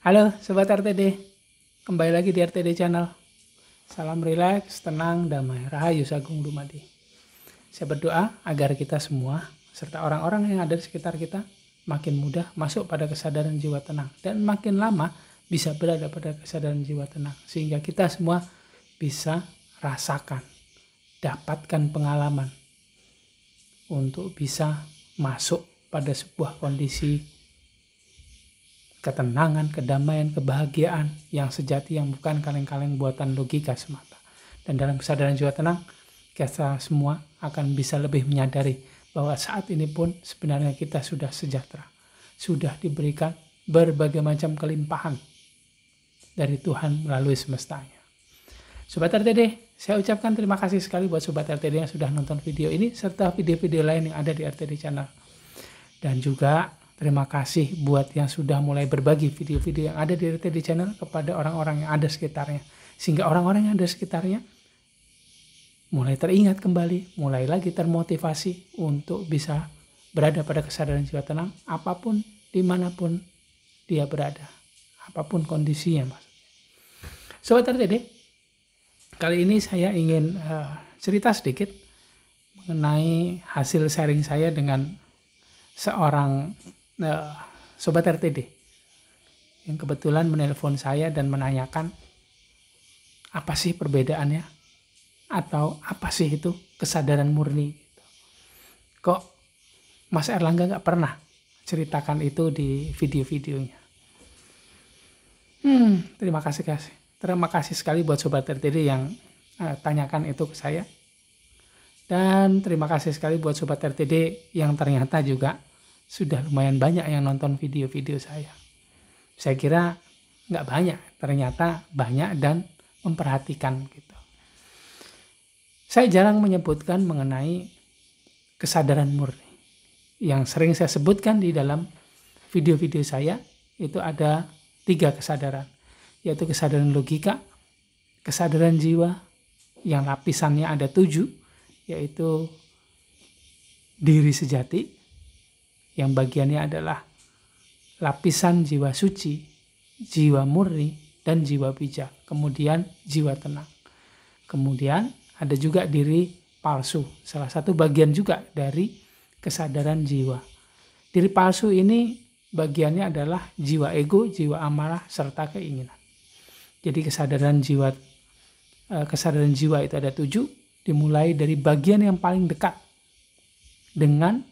Halo Sobat RTD, kembali lagi di RTD Channel. Salam rileks, tenang, damai, Rahayu Sagung Dumadi. Saya berdoa agar kita semua, serta orang-orang yang ada di sekitar kita, makin mudah masuk pada kesadaran jiwa tenang. Dan makin lama bisa berada pada kesadaran jiwa tenang. Sehingga kita semua bisa rasakan, dapatkan pengalaman untuk bisa masuk pada sebuah kondisi ketenangan, kedamaian, kebahagiaan yang sejati, yang bukan kaleng-kaleng buatan logika semata. Dan dalam kesadaran jiwa tenang, kita semua akan bisa lebih menyadari bahwa saat ini pun sebenarnya kita sudah sejahtera, sudah diberikan berbagai macam kelimpahan dari Tuhan melalui semestanya. Sobat RTD, saya ucapkan terima kasih sekali buat Sobat RTD yang sudah nonton video ini serta video-video lain yang ada di RTD Channel. Dan juga terima kasih buat yang sudah mulai berbagi video-video yang ada di RTD Channel kepada orang-orang yang ada sekitarnya. Sehingga orang-orang yang ada sekitarnya mulai teringat kembali, mulai lagi termotivasi untuk bisa berada pada kesadaran jiwa tenang apapun, dimanapun dia berada. Apapun kondisinya maksudnya. Sobat RTD, kali ini saya ingin cerita sedikit mengenai hasil sharing saya dengan seorang Sobat RTD yang kebetulan menelpon saya dan menanyakan apa sih perbedaannya atau apa sih itu kesadaran murni. Kok Mas Erlangga nggak pernah ceritakan itu di video-videonya. Terima kasih sekali buat Sobat RTD yang tanyakan itu ke saya. Dan terima kasih sekali buat Sobat RTD yang ternyata juga sudah lumayan banyak yang nonton video-video saya. Saya kira nggak banyak, ternyata banyak dan memperhatikan gitu. Saya jarang menyebutkan mengenai kesadaran murni. Yang sering saya sebutkan di dalam video-video saya itu ada 3 kesadaran, yaitu kesadaran logika, kesadaran jiwa yang lapisannya ada 7, yaitu diri sejati, yang bagiannya adalah lapisan jiwa suci, jiwa murni, dan jiwa bijak. Kemudian jiwa tenang. Kemudian ada juga diri palsu, salah satu bagian juga dari kesadaran jiwa. Diri palsu ini bagiannya adalah jiwa ego, jiwa amarah, serta keinginan. Jadi kesadaran jiwa itu ada 7, dimulai dari bagian yang paling dekat dengan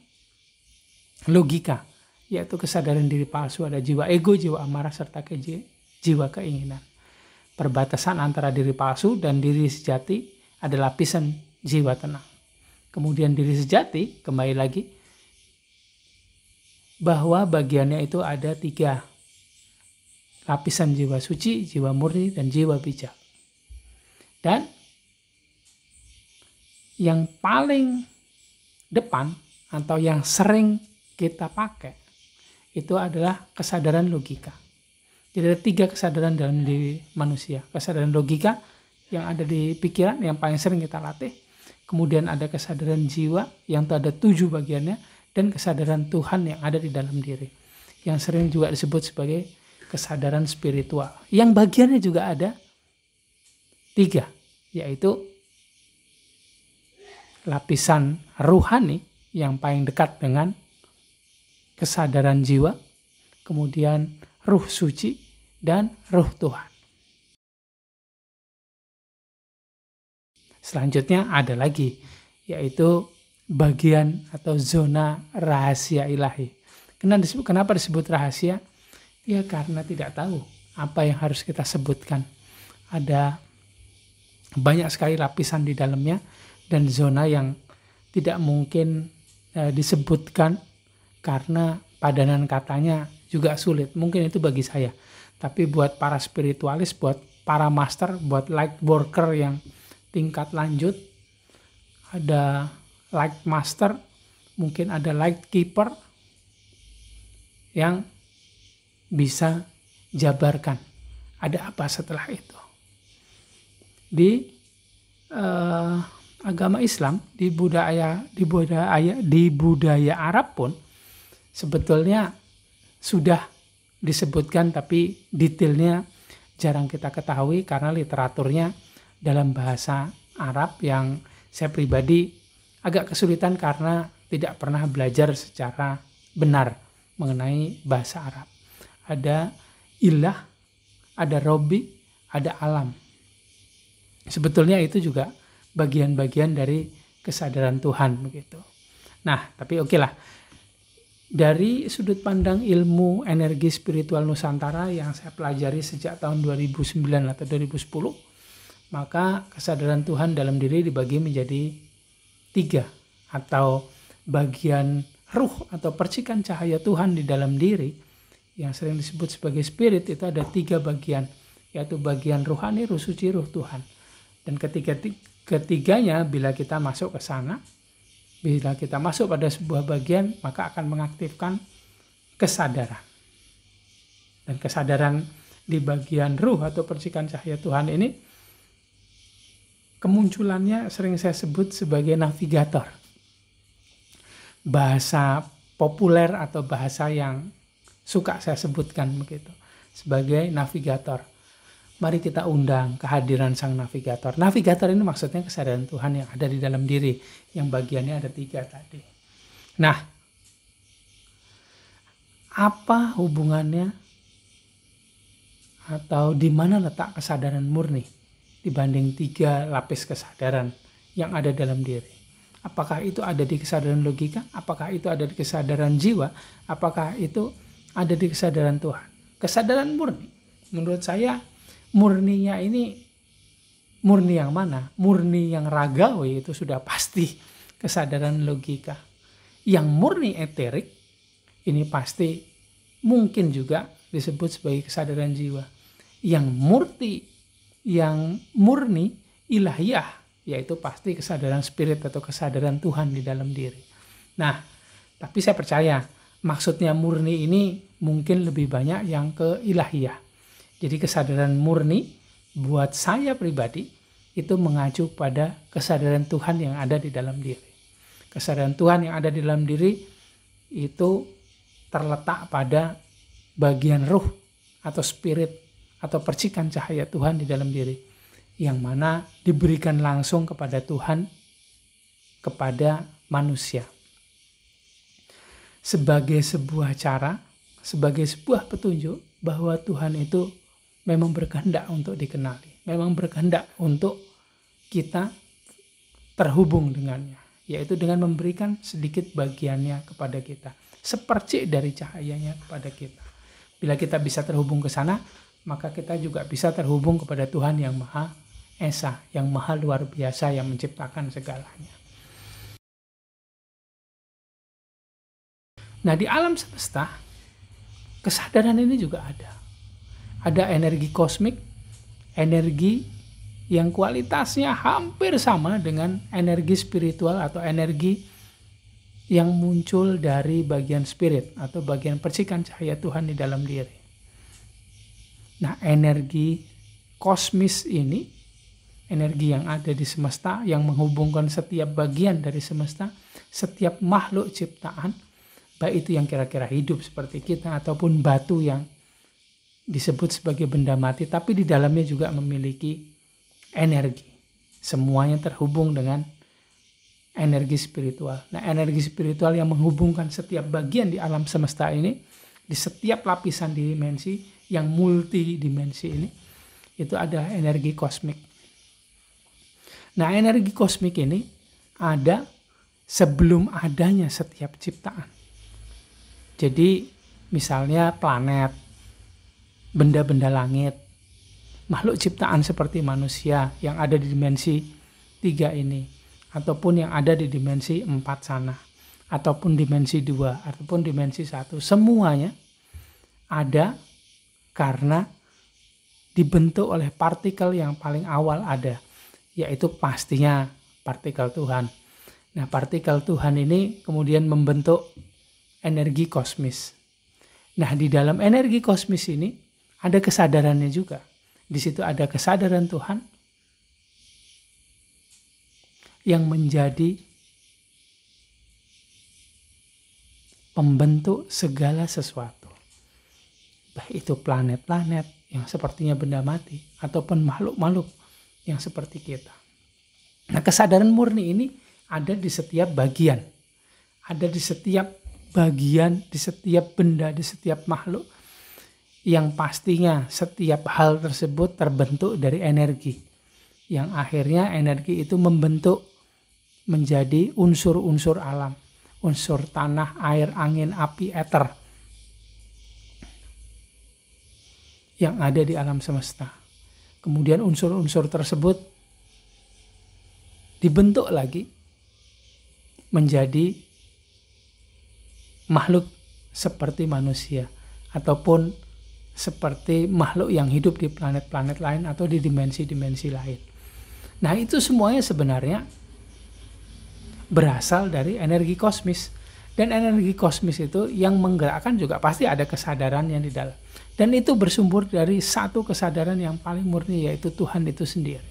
logika, yaitu kesadaran diri palsu, ada jiwa ego, jiwa amarah, serta jiwa keinginan. Perbatasan antara diri palsu dan diri sejati ada lapisan jiwa tenang. Kemudian diri sejati, kembali lagi, bahwa bagiannya itu ada 3. Lapisan jiwa suci, jiwa murni, dan jiwa bijak. Dan yang paling depan atau yang sering kita pakai itu adalah kesadaran logika. Jadi ada 3 kesadaran dalam diri manusia. Kesadaran logika yang ada di pikiran yang paling sering kita latih. Kemudian ada kesadaran jiwa yang ada 7 bagiannya, dan kesadaran Tuhan yang ada di dalam diri, yang sering juga disebut sebagai kesadaran spiritual. Yang bagiannya juga ada 3, yaitu lapisan ruhani yang paling dekat dengan kesadaran jiwa, kemudian ruh suci, dan ruh Tuhan. Selanjutnya ada lagi, yaitu bagian atau zona rahasia ilahi. Kenapa disebut rahasia? Ya karena tidak tahu apa yang harus kita sebutkan. Ada banyak sekali lapisan di dalamnya, dan zona yang tidak mungkin disebutkan karena padanan katanya juga sulit. Mungkin itu bagi saya. Tapi buat para spiritualis, buat para master, buat light worker yang tingkat lanjut, ada light master, mungkin ada light keeper yang bisa jabarkan ada apa setelah itu. Di agama Islam, di budaya Arab pun sebetulnya sudah disebutkan, tapi detailnya jarang kita ketahui karena literaturnya dalam bahasa Arab yang saya pribadi agak kesulitan karena tidak pernah belajar secara benar mengenai bahasa Arab. Ada ilah, ada Robbi, ada alam. Sebetulnya itu juga bagian-bagian dari kesadaran Tuhan begitu. Nah, tapi oke lah. Dari sudut pandang ilmu energi spiritual Nusantara yang saya pelajari sejak tahun 2009 atau 2010, maka kesadaran Tuhan dalam diri dibagi menjadi 3, atau bagian ruh atau percikan cahaya Tuhan di dalam diri yang sering disebut sebagai spirit. Itu ada 3 bagian, yaitu bagian rohani, ruh suci, ruh Tuhan. Dan ketiganya bila kita masuk ke sana, bila kita masuk pada sebuah bagian, maka akan mengaktifkan kesadaran. Dan kesadaran di bagian ruh atau percikan cahaya Tuhan ini, kemunculannya sering saya sebut sebagai navigator. Bahasa populer atau bahasa yang suka saya sebutkan begitu, sebagai navigator. Mari kita undang kehadiran sang navigator. Navigator ini maksudnya kesadaran Tuhan yang ada di dalam diri, yang bagiannya ada 3 tadi. Nah, apa hubungannya atau di mana letak kesadaran murni dibanding 3 lapis kesadaran yang ada dalam diri? Apakah itu ada di kesadaran logika? Apakah itu ada di kesadaran jiwa? Apakah itu ada di kesadaran Tuhan? Kesadaran murni, menurut saya, murninya ini murni yang mana? Murni yang ragawi itu sudah pasti kesadaran logika. Yang murni eterik ini pasti mungkin juga disebut sebagai kesadaran jiwa. Yang murni ilahiyah, yaitu pasti kesadaran spirit atau kesadaran Tuhan di dalam diri. Nah, tapi saya percaya maksudnya murni ini mungkin lebih banyak yang ke ilahiyah. Jadi kesadaran murni buat saya pribadi itu mengacu pada kesadaran Tuhan yang ada di dalam diri. Kesadaran Tuhan yang ada di dalam diri itu terletak pada bagian ruh atau spirit atau percikan cahaya Tuhan di dalam diri, yang mana diberikan langsung kepada Tuhan, kepada manusia. Sebagai sebuah cara, sebagai sebuah petunjuk bahwa Tuhan itu memang berkehendak untuk dikenali, memang berkehendak untuk kita terhubung dengannya, yaitu dengan memberikan sedikit bagiannya kepada kita, sepercik dari cahayanya kepada kita. Bila kita bisa terhubung ke sana, maka kita juga bisa terhubung kepada Tuhan yang Maha Esa, yang Maha luar biasa, yang menciptakan segalanya. Nah, di alam semesta, kesadaran ini juga ada. Ada energi kosmik, energi yang kualitasnya hampir sama dengan energi spiritual atau energi yang muncul dari bagian spirit atau bagian percikan cahaya Tuhan di dalam diri. Nah, energi kosmis ini, energi yang ada di semesta, yang menghubungkan setiap bagian dari semesta, setiap makhluk ciptaan, baik itu yang kira-kira hidup seperti kita ataupun batu yang disebut sebagai benda mati, tapi di dalamnya juga memiliki energi. Semuanya terhubung dengan energi spiritual. Nah, energi spiritual yang menghubungkan setiap bagian di alam semesta ini, di setiap lapisan dimensi yang multidimensi ini, itu adalah energi kosmik. Nah, energi kosmik ini ada sebelum adanya setiap ciptaan. Jadi, misalnya planet, benda-benda langit, makhluk ciptaan seperti manusia yang ada di dimensi 3 ini, ataupun yang ada di dimensi 4 sana, ataupun dimensi 2, ataupun dimensi 1, semuanya ada karena dibentuk oleh partikel yang paling awal ada, yaitu pastinya partikel Tuhan. Nah, partikel Tuhan ini kemudian membentuk energi kosmis. Nah, di dalam energi kosmis ini ada kesadarannya juga. Di situ ada kesadaran Tuhan yang menjadi pembentuk segala sesuatu. baik itu planet-planet yang sepertinya benda mati ataupun makhluk-makhluk yang seperti kita. Nah, kesadaran murni ini ada di setiap bagian, ada di setiap bagian, di setiap benda, di setiap makhluk, yang pastinya setiap hal tersebut terbentuk dari energi, yang akhirnya energi itu membentuk menjadi unsur-unsur alam, unsur tanah, air, angin, api, eter yang ada di alam semesta. Kemudian unsur-unsur tersebut dibentuk lagi menjadi makhluk seperti manusia ataupun seperti makhluk yang hidup di planet-planet lain atau di dimensi-dimensi lain. Nah, itu semuanya sebenarnya berasal dari energi kosmis. Dan energi kosmis itu yang menggerakkan juga pasti ada kesadaran yang di dalam. Dan itu bersumber dari satu kesadaran yang paling murni, yaitu Tuhan itu sendiri.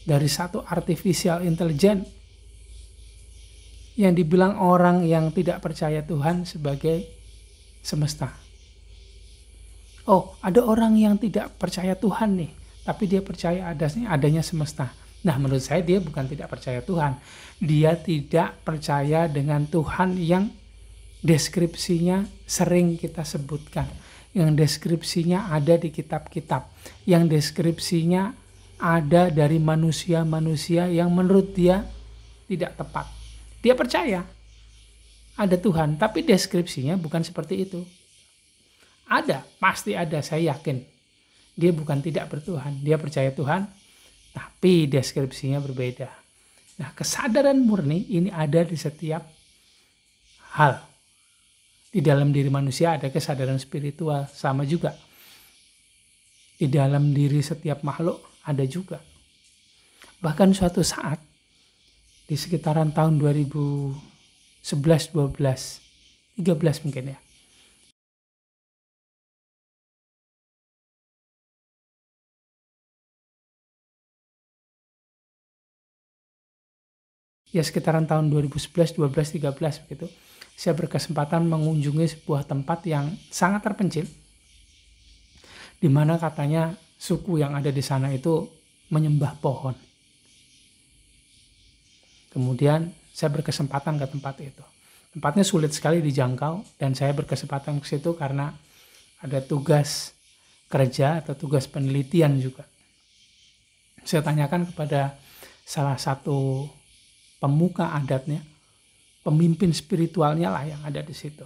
Dari satu artificial intelligence yang dibilang orang yang tidak percaya Tuhan sebagai semesta. Oh, ada orang yang tidak percaya Tuhan nih, tapi dia percaya adanya semesta. Nah, menurut saya dia bukan tidak percaya Tuhan. Dia tidak percaya dengan Tuhan yang deskripsinya sering kita sebutkan. Yang deskripsinya ada di kitab-kitab. Yang deskripsinya ada dari manusia-manusia yang menurut dia tidak tepat. Dia percaya ada Tuhan, tapi deskripsinya bukan seperti itu. Ada, pasti ada, saya yakin. Dia bukan tidak bertuhan, dia percaya Tuhan, tapi deskripsinya berbeda. Nah, kesadaran murni ini ada di setiap hal. Di dalam diri manusia ada kesadaran spiritual, sama juga. Di dalam diri setiap makhluk ada juga. Bahkan suatu saat, di sekitaran tahun 2011, 12, 13 mungkin ya. Ya sekitaran tahun 2011, 12, 13 begitu. Saya berkesempatan mengunjungi sebuah tempat yang sangat terpencil. Di mana katanya suku yang ada di sana itu menyembah pohon. Kemudian saya berkesempatan ke tempat itu. Tempatnya sulit sekali dijangkau dan saya berkesempatan ke situ karena ada tugas kerja atau tugas penelitian juga. Saya tanyakan kepada salah satu pemuka adatnya, pemimpin spiritualnya lah yang ada di situ.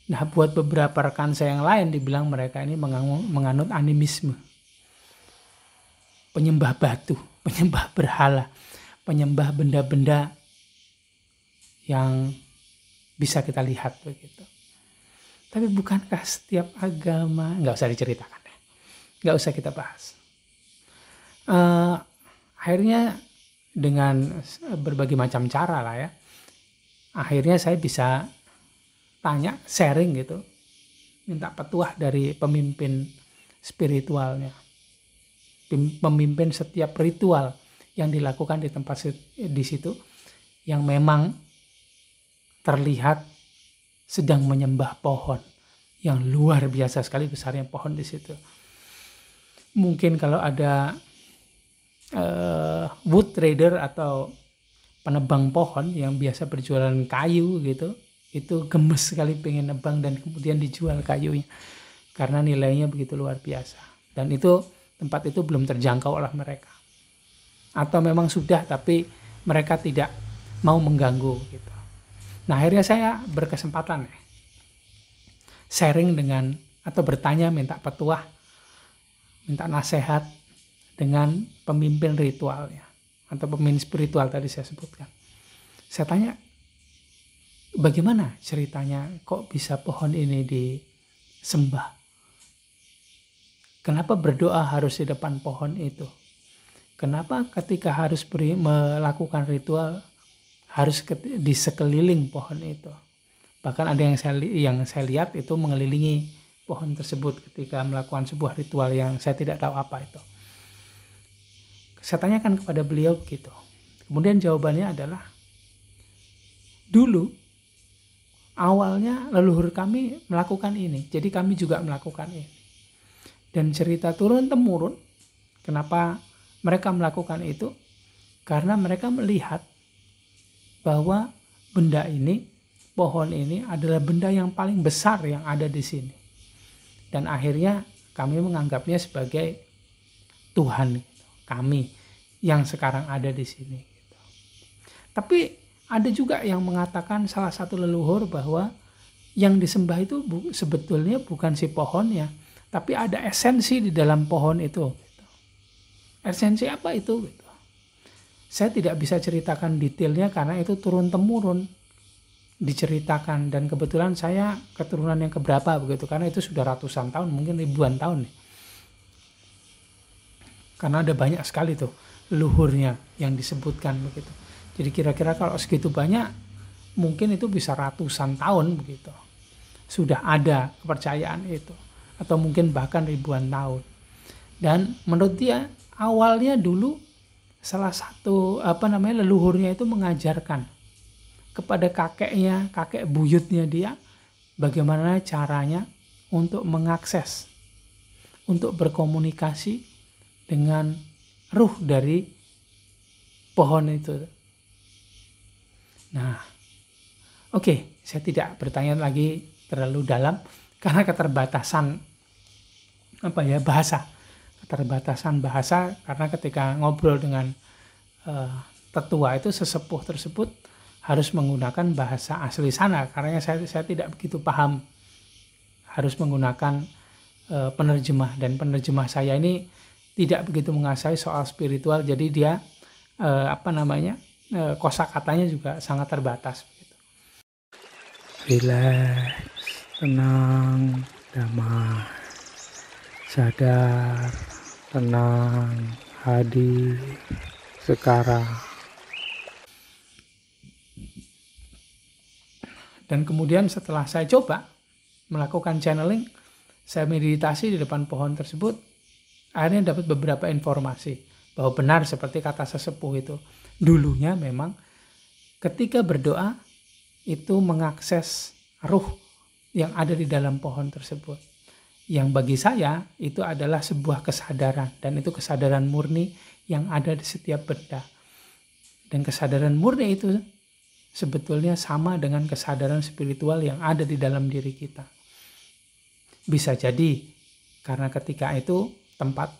Nah, buat beberapa rekan saya yang lain dibilang mereka ini menganut animisme. Penyembah batu, penyembah berhala, penyembah benda-benda yang bisa kita lihat begitu. Tapi bukankah setiap agama, nggak usah diceritakan ya, nggak usah kita bahas. Akhirnya dengan berbagai macam cara lah ya, akhirnya saya bisa tanya, sharing gitu, minta petuah dari pemimpin spiritualnya, pemimpin setiap ritual yang dilakukan di tempat di situ, yang memang terlihat sedang menyembah pohon yang luar biasa sekali besarnya pohon di situ. Mungkin kalau ada wood trader atau penebang pohon yang biasa berjualan kayu gitu, itu gemes sekali pengen nebang dan kemudian dijual kayunya karena nilainya begitu luar biasa. Dan itu tempat itu belum terjangkau oleh mereka, atau memang sudah tapi mereka tidak mau mengganggu gitu. Nah, akhirnya saya berkesempatan sharing dengan atau bertanya, minta petuah, minta nasihat dengan pemimpin ritualnya atau pemimpin spiritual tadi saya sebutkan. Saya tanya, bagaimana ceritanya kok bisa pohon ini disembah? Kenapa berdoa harus di depan pohon itu? Kenapa ketika harus melakukan ritual harus di sekeliling pohon itu? Bahkan ada yang saya lihat itu mengelilingi pohon tersebut ketika melakukan sebuah ritual yang saya tidak tahu apa itu. Saya tanyakan kepada beliau gitu. Kemudian jawabannya adalah, dulu awalnya leluhur kami melakukan ini, jadi kami juga melakukan ini. Dan cerita turun-temurun, kenapa mereka melakukan itu? Karena mereka melihat bahwa benda ini, pohon ini adalah benda yang paling besar yang ada di sini. Dan akhirnya kami menganggapnya sebagai Tuhan, kami yang sekarang ada di sini. Tapi ada juga yang mengatakan, salah satu leluhur, bahwa yang disembah itu sebetulnya bukan si pohonnya, tapi ada esensi di dalam pohon itu. Esensi apa itu? Saya tidak bisa ceritakan detailnya karena itu turun-temurun diceritakan, dan kebetulan saya keturunan yang keberapa begitu, karena itu sudah ratusan tahun, mungkin ribuan tahun nih. Karena ada banyak sekali tuh leluhurnya yang disebutkan begitu. Jadi kira-kira kalau segitu banyak, mungkin itu bisa ratusan tahun begitu. Sudah ada kepercayaan itu, atau mungkin bahkan ribuan tahun. Dan menurut dia, awalnya dulu salah satu leluhurnya itu mengajarkan kepada kakeknya, kakek buyutnya dia, bagaimana caranya untuk mengakses, untuk berkomunikasi dengan ruh dari pohon itu. Nah, oke, saya tidak bertanya lagi terlalu dalam karena keterbatasan bahasa. Keterbatasan bahasa, karena ketika ngobrol dengan tetua itu, sesepuh tersebut harus menggunakan bahasa asli sana, karena saya tidak begitu paham, harus menggunakan penerjemah, dan penerjemah saya ini tidak begitu menguasai soal spiritual, jadi dia kosakatanya juga sangat terbatas. Rileks, tenang, damai, sadar, tenang, hadir, sekarang. Dan kemudian setelah saya coba melakukan channeling, saya meditasi di depan pohon tersebut, akhirnya dapat beberapa informasi bahwa benar seperti kata sesepuh itu. Dulunya memang ketika berdoa itu mengakses ruh yang ada di dalam pohon tersebut. Yang bagi saya itu adalah sebuah kesadaran, dan itu kesadaran murni yang ada di setiap benda. Dan kesadaran murni itu sebetulnya sama dengan kesadaran spiritual yang ada di dalam diri kita. Bisa jadi karena ketika itu tempat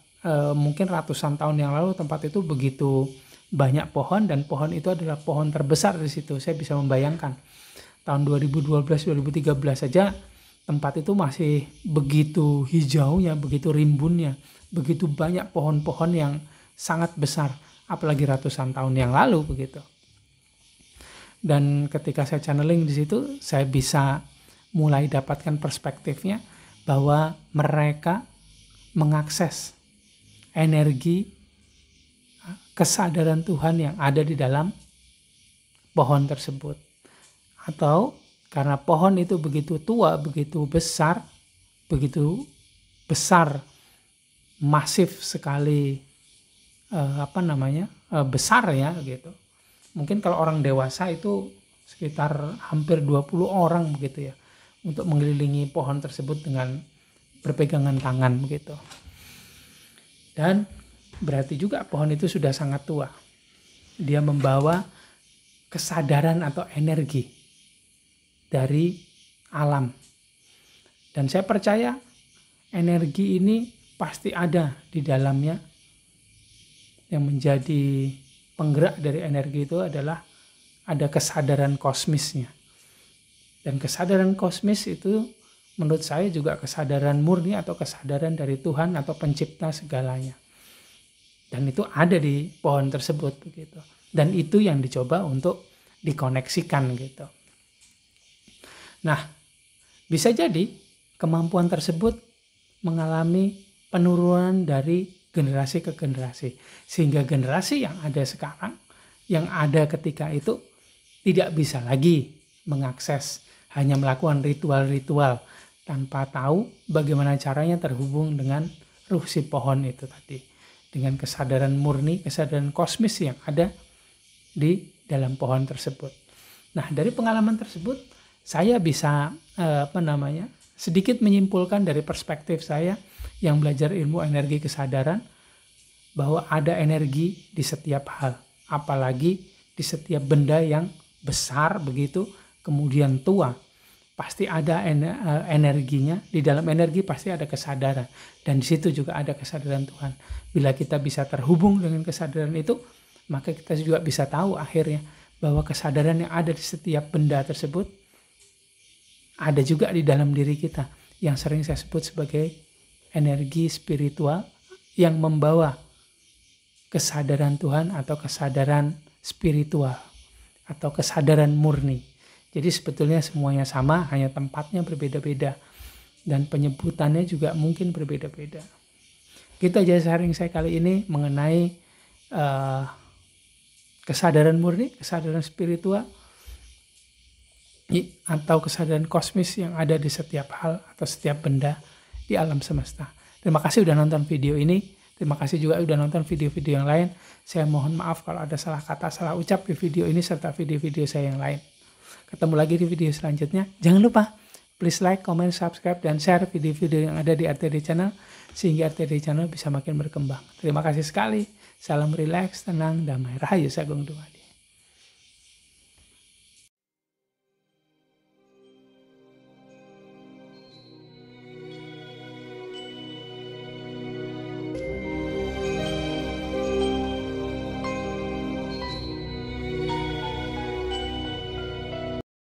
mungkin ratusan tahun yang lalu, tempat itu begitu banyak pohon, dan pohon itu adalah pohon terbesar di situ. Saya bisa membayangkan tahun 2012-2013 saja tempat itu masih begitu hijaunya, begitu rimbunnya, begitu banyak pohon-pohon yang sangat besar, apalagi ratusan tahun yang lalu begitu. Dan ketika saya channeling di situ, saya bisa mulai dapatkan perspektifnya bahwa mereka mengakses energi kesadaran Tuhan yang ada di dalam pohon tersebut. Atau karena pohon itu begitu tua, begitu besar, masif sekali, besar ya gitu. Mungkin kalau orang dewasa itu sekitar hampir 20 orang begitu ya, untuk mengelilingi pohon tersebut dengan berpegangan tangan begitu. Dan berarti juga pohon itu sudah sangat tua. Dia membawa kesadaran atau energi dari alam. Dan saya percaya energi ini pasti ada di dalamnya. Yang menjadi penggerak dari energi itu adalah ada kesadaran kosmisnya. Dan kesadaran kosmis itu menurut saya juga kesadaran murni atau kesadaran dari Tuhan atau pencipta segalanya. Dan itu ada di pohon tersebut begitu. Dan itu yang dicoba untuk dikoneksikan gitu. Nah, bisa jadi kemampuan tersebut mengalami penurunan dari generasi ke generasi. Sehingga generasi yang ada sekarang, yang ada ketika itu tidak bisa lagi mengakses, hanya melakukan ritual-ritual tanpa tahu bagaimana caranya terhubung dengan ruh si pohon itu tadi. Dengan kesadaran murni, kesadaran kosmis yang ada di dalam pohon tersebut. Nah, dari pengalaman tersebut, saya bisa sedikit menyimpulkan dari perspektif saya yang belajar ilmu energi kesadaran, bahwa ada energi di setiap hal, apalagi di setiap benda yang besar begitu, kemudian tua, pasti ada energinya. Di dalam energi pasti ada kesadaran, dan di situ juga ada kesadaran Tuhan. Bila kita bisa terhubung dengan kesadaran itu, maka kita juga bisa tahu akhirnya bahwa kesadaran yang ada di setiap benda tersebut ada juga di dalam diri kita, yang sering saya sebut sebagai energi spiritual yang membawa kesadaran Tuhan atau kesadaran spiritual atau kesadaran murni. Jadi sebetulnya semuanya sama, hanya tempatnya berbeda-beda dan penyebutannya juga mungkin berbeda-beda. Kita aja sharing saya kali ini mengenai kesadaran murni, kesadaran spiritual atau kesadaran kosmis yang ada di setiap hal atau setiap benda di alam semesta. Terima kasih udah nonton video ini. Terima kasih juga udah nonton video-video yang lain. Saya mohon maaf kalau ada salah kata, salah ucap di video ini serta video-video saya yang lain. Ketemu lagi di video selanjutnya. Jangan lupa, please like, comment, subscribe, dan share video-video yang ada di RTD Channel, sehingga RTD Channel bisa makin berkembang. Terima kasih sekali. Salam rileks, tenang, damai, rahayu sagung Tuhan.